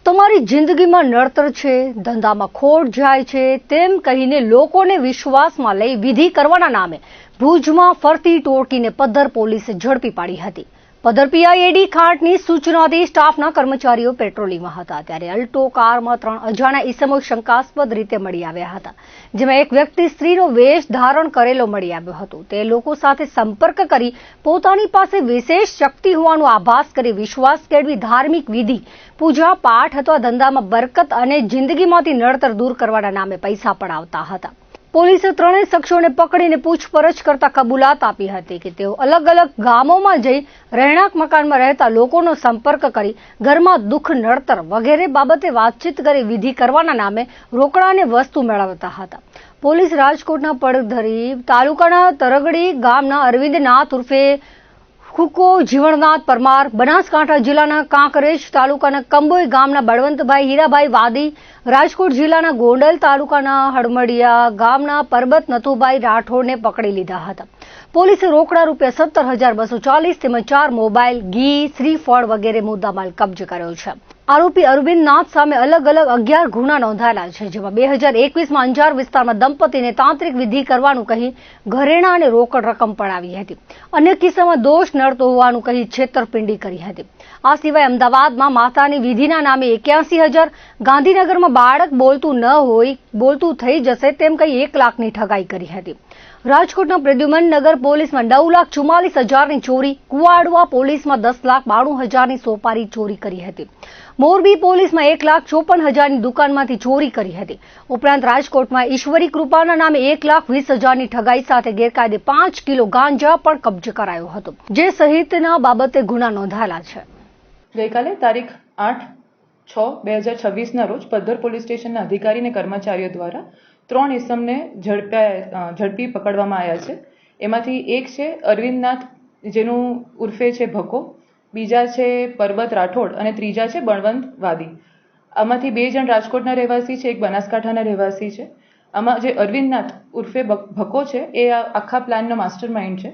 તમારી જિંદગીમાં નડતર છે, ધંધામાં ખોટ જાય છે તેમ કહીને લોકોને વિશ્વાસમાં લઈ વિધિ કરવાના નામે ભુજમાં ફરતી ટોળકીને પદ્ધર પોલીસે ઝડપી પાડી હતી। પદ્ધર પીઆઈ એડી ખાંટની સૂચનાથી સ્ટાફના કર્મચારીઓ પેટ્રોલિંગમાં હતા ત્યારે અલ્ટો કારમાં 3 અજાણ્યા ઈસમો શંકાસ્પદ રીતે મળી આવ્યા હતા, જેમાં એક વ્યક્તિ સ્ત્રીનો વેશ ધારણ કરેલો મળી આવ્યો હતો। તે લોકો સાથે સંપર્ક કરી પોતાની પાસે વિશેષ શક્તિ હોવાનો આભાસ કરી વિશ્વાસ કેળવી ધાર્મિક વિધિ, પૂજા પાઠ અથવા ધંધામાં બરકત અને જિંદગીમાંથી નડતર દૂર કરવાના નામે પૈસા પડાવતા હતા। પોલીસે ત્રણેય શખ્સોને પકડીને પૂછપરછ કરતા કબૂલાત આપી હતી કે તેઓ અલગ અલગ ગામોમાં જઈ રહેણાંક મકાનમાં રહેતા લોકોનો સંપર્ક કરી ઘરમાં દુઃખ, નડતર વગેરે બાબતે વાતચીત કરી વિધિ કરવાના નામે રોકડા અને વસ્તુ મેળવતા હતા। પોલીસ રાજકોટના પડધરી તાલુકાના તરગડી ગામના અરવિંદનાથ ઉર્ફે હુકો જીવણનાથ પરમાર, બનાસકાંઠા જિલ્લાના કાંકરેજ તાલુકાના કંબોઈ ગામના બળવંતભાઈ હીરાભાઈ વાદી, રાજકોટ જિલ્લાના ગોંડલ તાલુકાના હડમડિયા ગામના પરબત નથુભાઈ રાઠોડને પકડી લીધા હતા। પોલીસે રોકડા ₹17,240 તેમજ 4 મોબાઈલ, ઘી, શ્રીફળ વગેરે મુદ્દામાલ કબજે કર્યો છે। આરોપી અરવિંદનાથ સામે અલગ અલગ 11 ગુના નોંધાયેલા છે, જેમાં 2021માં અંજાર વિસ્તારમાં દંપતીને તાંત્રિક વિધિ કરવાનું કહી ઘરેણા અને રોકડ રકમ પડાવી હતી। અન્ય કિસ્સામાં દોષ નડતો હોવાનું કહી છેતરપિંડી કરી હતી। આ સિવાય અમદાવાદમાં માતાની વિધિના નામે 81,000, ગાંધીનગરમાં બાળક બોલતું ન હોય, બોલતું થઈ જશે તેમ કહી 1 લાખની ઠગાઈ કરી હતી। રાજકોટના પ્રદ્યુમન નગર પોલીસમાં 9,44,000ની ચોરી, કુવાડવા પોલીસમાં 10,92,000ની સોપારી ચોરી કરી હતી। મોરબી પોલીસમાં 1,54,000ની દુકાનમાંથી ચોરી કરી હતી। ઉપરાંત રાજકોટમાં ઈશ્વરી કૃપાના નામે 1,20,000ની ઠગાઈ સાથે ગેરકાયદે 5 કિલો ગાંજા પણ કબજે કરાયો હતો, જે સહિતના બાબતે ગુના નોંધાયેલા છે। ગઈકાલે તારીખ 8/6/2026ના રોજ પદ્ધર પોલીસ સ્ટેશનના અધિકારી અને કર્મચારીઓ દ્વારા 3 ઇસમને ઝડપી પકડવામાં આવ્યા છે। એમાંથી એક છે અરવિંદનાથ, જેનું ઉર્ફે છે ભકો, બીજા છે પરબત રાઠોડ અને ત્રીજા છે બળવંત વાદી। આમાંથી 2 જણ રાજકોટના રહેવાસી છે, એક બનાસકાંઠાના રહેવાસી છે। આમાં જે અરવિંદનાથ ઉર્ફે ભકો છે એ આખા પ્લાનનો માસ્ટર માઇન્ડ છે।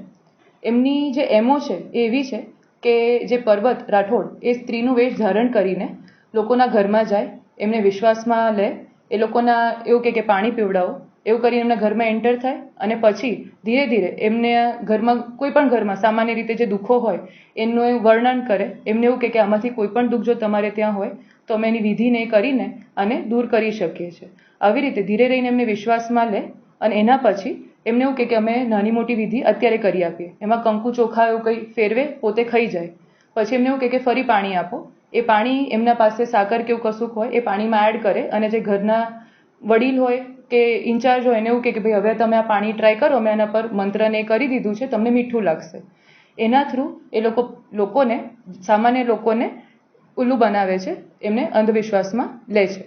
એમની જે એમઓ છે એ એવી છે કે જે પરબત રાઠોડ એ સ્ત્રીનું વેશ ધારણ કરીને લોકોના ઘરમાં જાય, એમને વિશ્વાસમાં લે, એ લોકોના એવું કે પાણી પીવડાવો, એવું કરીને એમના ઘરમાં એન્ટર થાય અને પછી ધીરે ધીરે એમને ઘરમાં કોઈ પણ ઘરમાં સામાન્ય રીતે જે દુઃખો હોય એનું વર્ણન કરે, એમને એવું કે આમાંથી કોઈ પણ દુઃખ જો તમારે ત્યાં હોય તો અમે એની વિધિને કરીને અને દૂર કરી શકીએ છીએ। આવી રીતે ધીરે રહીને એમને વિશ્વાસમાં લે અને એના પછી એમને એવું કે અમે નાની મોટી વિધિ અત્યારે કરી આપીએ, એમાં કંકુ ચોખા એવું કંઈ ફેરવે, પોતે ખાઈ જાય, પછી એમને એવું કે ફરી પાણી આપો, એ પાણી એમના પાસે સાકર કેવું કશુંક હોય એ પાણીમાં એડ કરે અને જે ઘરના વડીલ હોય કે ઇન્ચાર્જ હોય એને એવું કે ભાઈ હવે તમે આ પાણી ટ્રાય કરો, અમે આના પર મંત્રને કરી દીધું છે, તમને મીઠું લાગશે। એના થ્રુ એ લોકોને સામાન્ય લોકોને ઉલ્લુ બનાવે છે, એમને અંધવિશ્વાસમાં લે છે।